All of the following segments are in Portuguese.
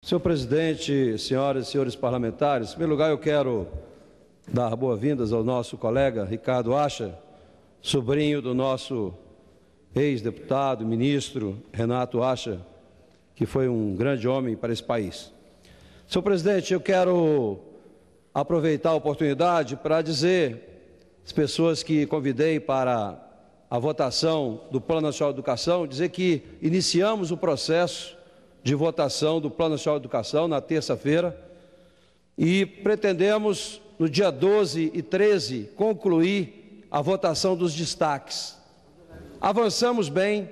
Senhor presidente, senhoras e senhores parlamentares, em primeiro lugar eu quero dar boas-vindas ao nosso colega Ricardo Acha, sobrinho do nosso ex-deputado, ministro Renato Acha, que foi um grande homem para esse país. Senhor presidente, eu quero aproveitar a oportunidade para dizer às pessoas que convidei para a votação do Plano Nacional de Educação, dizer que iniciamos o processo de votação do Plano Nacional de Educação na terça-feira e pretendemos, no dia 12 e 13, concluir a votação dos destaques. Avançamos bem,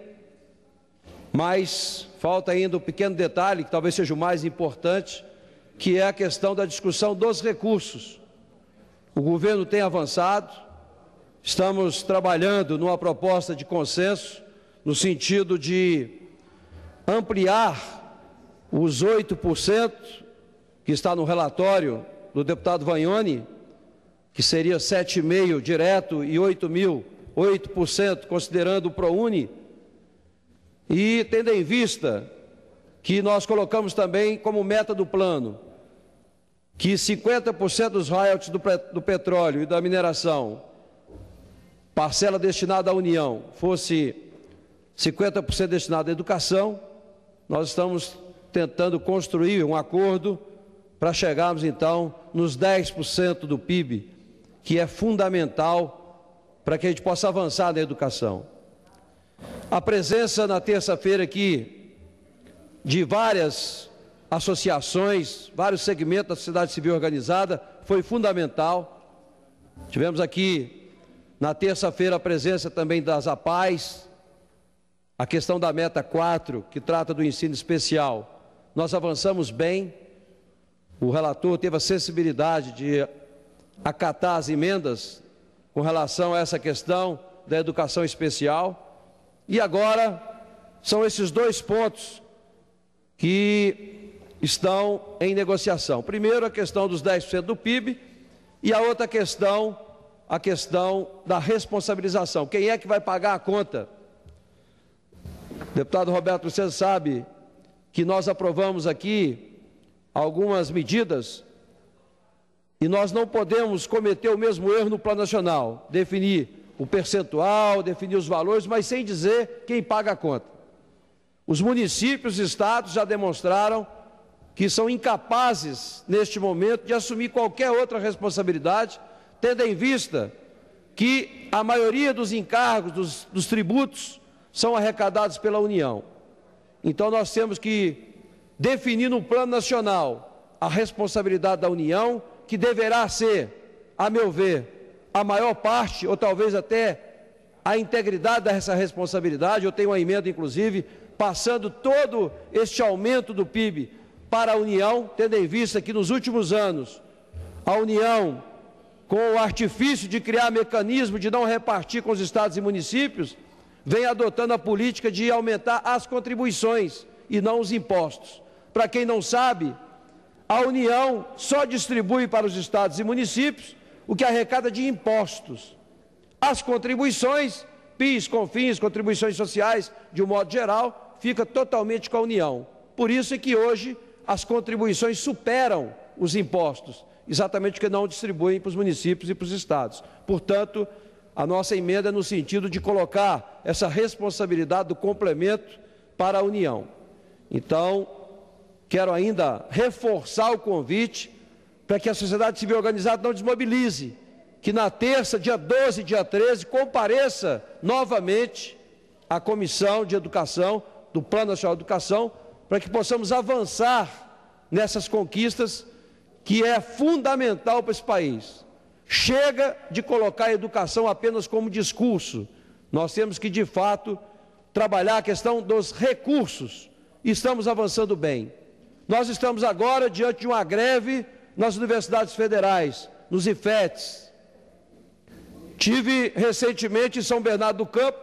mas falta ainda um pequeno detalhe, que talvez seja o mais importante, que é a questão da discussão dos recursos. O governo tem avançado, estamos trabalhando numa proposta de consenso, no sentido de ampliar os 8%, que está no relatório do deputado Vagnoni, que seria 7,5% direto e 8% considerando o ProUni, e tendo em vista que nós colocamos também como meta do plano que 50% dos royalties do petróleo e da mineração, parcela destinada à União, fosse 50% destinada à educação, nós estamos tentando construir um acordo para chegarmos então nos 10% do PIB, que é fundamental para que a gente possa avançar na educação. A presença na terça-feira aqui de várias associações, vários segmentos da sociedade civil organizada foi fundamental. Tivemos aqui na terça-feira a presença também das APAES, a questão da meta 4, que trata do ensino especial. Nós avançamos bem, o relator teve a sensibilidade de acatar as emendas com relação a essa questão da educação especial. E agora são esses dois pontos que estão em negociação. Primeiro, a questão dos 10% do PIB e a outra questão, a questão da responsabilização. Quem é que vai pagar a conta? Deputado Roberto, você sabe que nós aprovamos aqui algumas medidas e nós não podemos cometer o mesmo erro no Plano Nacional, definir o percentual, definir os valores, mas sem dizer quem paga a conta. Os municípios e estados já demonstraram que são incapazes, neste momento, de assumir qualquer outra responsabilidade, tendo em vista que a maioria dos encargos, dos tributos, são arrecadados pela União. Então, nós temos que definir no Plano Nacional a responsabilidade da União, que deverá ser, a meu ver, a maior parte, ou talvez até a integridade dessa responsabilidade. Eu tenho uma emenda, inclusive, passando todo este aumento do PIB para a União, tendo em vista que nos últimos anos a União, com o artifício de criar mecanismo de não repartir com os estados e municípios, vem adotando a política de aumentar as contribuições e não os impostos. Para quem não sabe, a União só distribui para os estados e municípios o que arrecada de impostos. As contribuições, PIS, CONFINS, contribuições sociais, de um modo geral, fica totalmente com a União. Por isso é que hoje as contribuições superam os impostos, exatamente porque não distribuem para os municípios e para os estados. Portanto, a nossa emenda é no sentido de colocar essa responsabilidade do complemento para a União. Então, quero ainda reforçar o convite para que a sociedade civil organizada não desmobilize, que na terça, dia 12 e dia 13, compareça novamente à Comissão de Educação, do Plano Nacional de Educação, para que possamos avançar nessas conquistas que é fundamental para esse país. Chega de colocar a educação apenas como discurso. Nós temos que, de fato, trabalhar a questão dos recursos. Estamos avançando bem. Nós estamos agora diante de uma greve nas universidades federais, nos IFETs. Tive recentemente em São Bernardo do Campo,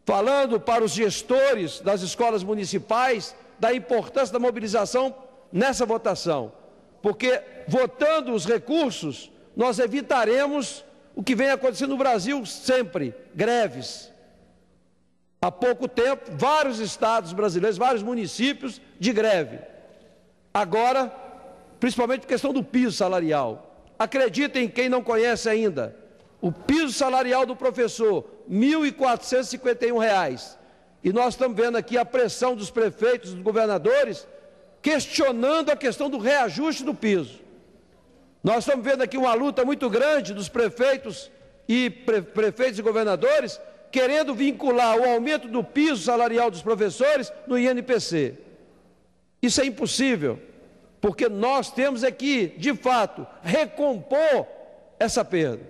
falando para os gestores das escolas municipais da importância da mobilização nessa votação, porque votando os recursos, nós evitaremos o que vem acontecendo no Brasil sempre, greves. Há pouco tempo, vários estados brasileiros, vários municípios de greve. Agora, principalmente a questão do piso salarial. Acreditem, quem não conhece ainda, o piso salarial do professor, R$ 1.451. E nós estamos vendo aqui a pressão dos prefeitos, dos governadores, questionando a questão do reajuste do piso. Nós estamos vendo aqui uma luta muito grande dos prefeitos e prefeitos e governadores querendo vincular o aumento do piso salarial dos professores no INPC. Isso é impossível, porque nós temos aqui, de fato, recompor essa perda.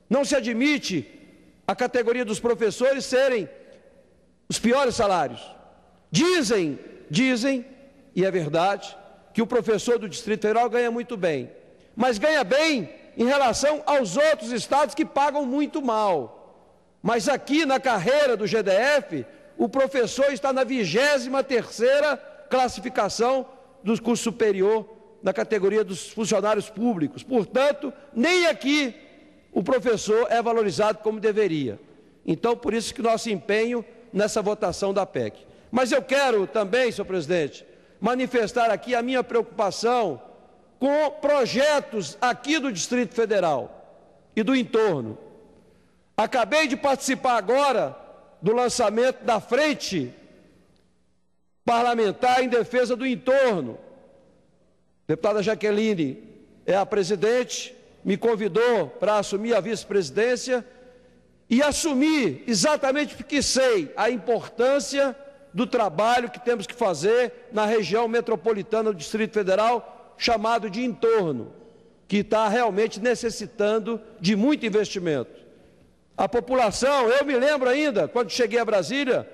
Não se admite a categoria dos professores serem os piores salários. Dizem, e é verdade, que o professor do Distrito Federal ganha muito bem, mas ganha bem em relação aos outros estados que pagam muito mal. Mas aqui na carreira do GDF, o professor está na 23ª classificação do curso superior na categoria dos funcionários públicos. Portanto, nem aqui o professor é valorizado como deveria. Então, por isso que nosso empenho nessa votação da PEC. Mas eu quero também, senhor presidente, manifestar aqui a minha preocupação com projetos aqui do Distrito Federal e do entorno. Acabei de participar agora do lançamento da Frente Parlamentar em Defesa do Entorno. A deputada Jaqueline é a presidente, me convidou para assumir a vice-presidência e assumir exatamente porque sei a importância do trabalho que temos que fazer na região metropolitana do Distrito Federal, chamado de entorno, que está realmente necessitando de muito investimento. A população, eu me lembro ainda, quando cheguei a Brasília,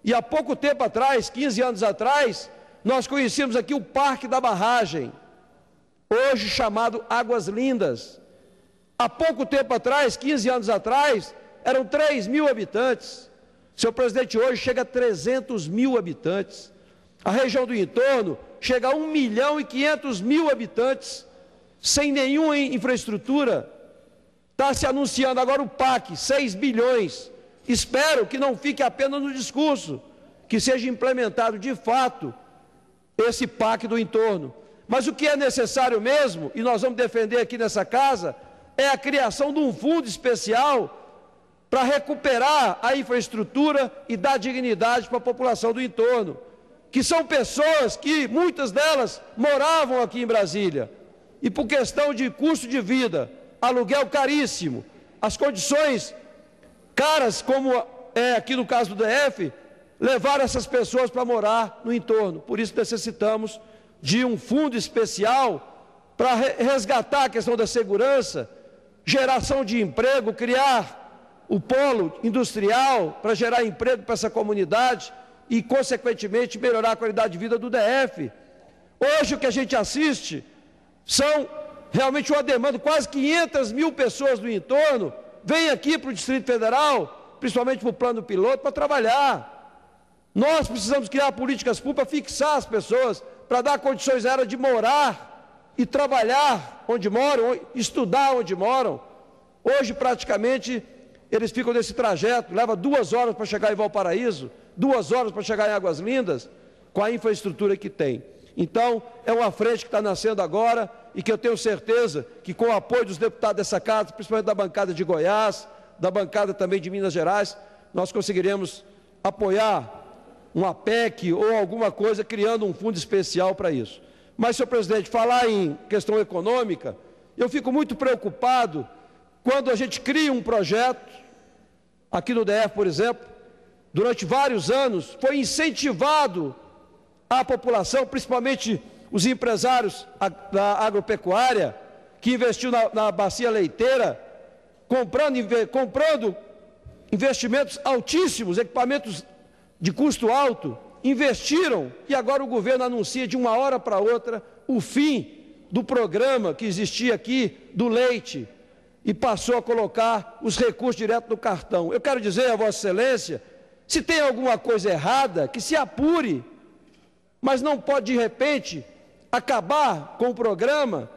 e há pouco tempo atrás, 15 anos atrás, nós conhecíamos aqui o Parque da Barragem, hoje chamado Águas Lindas. Há pouco tempo atrás, 15 anos atrás, eram 3.000 habitantes. Senhor presidente, hoje chega a 300.000 habitantes. A região do entorno chega a 1.500.000 habitantes, sem nenhuma infraestrutura. Está se anunciando agora o PAC, 6 bilhões. Espero que não fique apenas no discurso, que seja implementado de fato esse PAC do entorno. Mas o que é necessário mesmo, e nós vamos defender aqui nessa casa, é a criação de um fundo especial para recuperar a infraestrutura e dar dignidade para a população do entorno, que são pessoas que, muitas delas, moravam aqui em Brasília, e por questão de custo de vida, aluguel caríssimo, as condições caras, como é aqui no caso do DF, levaram essas pessoas para morar no entorno. Por isso necessitamos de um fundo especial para resgatar a questão da segurança, geração de emprego, criar o polo industrial para gerar emprego para essa comunidade e, consequentemente, melhorar a qualidade de vida do DF. Hoje o que a gente assiste são realmente uma demanda, quase 500.000 pessoas do entorno vêm aqui para o Distrito Federal, principalmente para o plano piloto, para trabalhar. Nós precisamos criar políticas públicas para fixar as pessoas, para dar condições a elas de morar e trabalhar onde moram, estudar onde moram. Hoje, praticamente, eles ficam nesse trajeto, leva 2 horas para chegar em Valparaíso, 2 horas para chegar em Águas Lindas, com a infraestrutura que tem. Então, é uma frente que está nascendo agora e que eu tenho certeza que, com o apoio dos deputados dessa casa, principalmente da bancada de Goiás, da bancada também de Minas Gerais, nós conseguiremos apoiar uma PEC ou alguma coisa, criando um fundo especial para isso. Mas, senhor presidente, falar em questão econômica, eu fico muito preocupado quando a gente cria um projeto, aqui no DF, por exemplo, durante vários anos, foi incentivado a população, principalmente os empresários da agropecuária, que investiu na bacia leiteira, comprando investimentos altíssimos, equipamentos de custo alto, investiram, e agora o governo anuncia de uma hora para outra o fim do programa que existia aqui do leite e passou a colocar os recursos direto no cartão. Eu quero dizer a Vossa Excelência, se tem alguma coisa errada, que se apure, mas não pode, de repente, acabar com o programa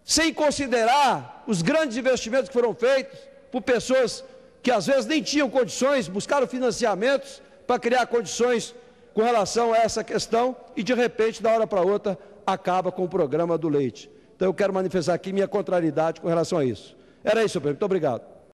sem considerar os grandes investimentos que foram feitos por pessoas que às vezes nem tinham condições, buscaram financiamentos para criar condições com relação a essa questão e, de repente, da hora para outra, acaba com o programa do leite. Então, eu quero manifestar aqui minha contrariedade com relação a isso. Era isso, presidente. Muito obrigado.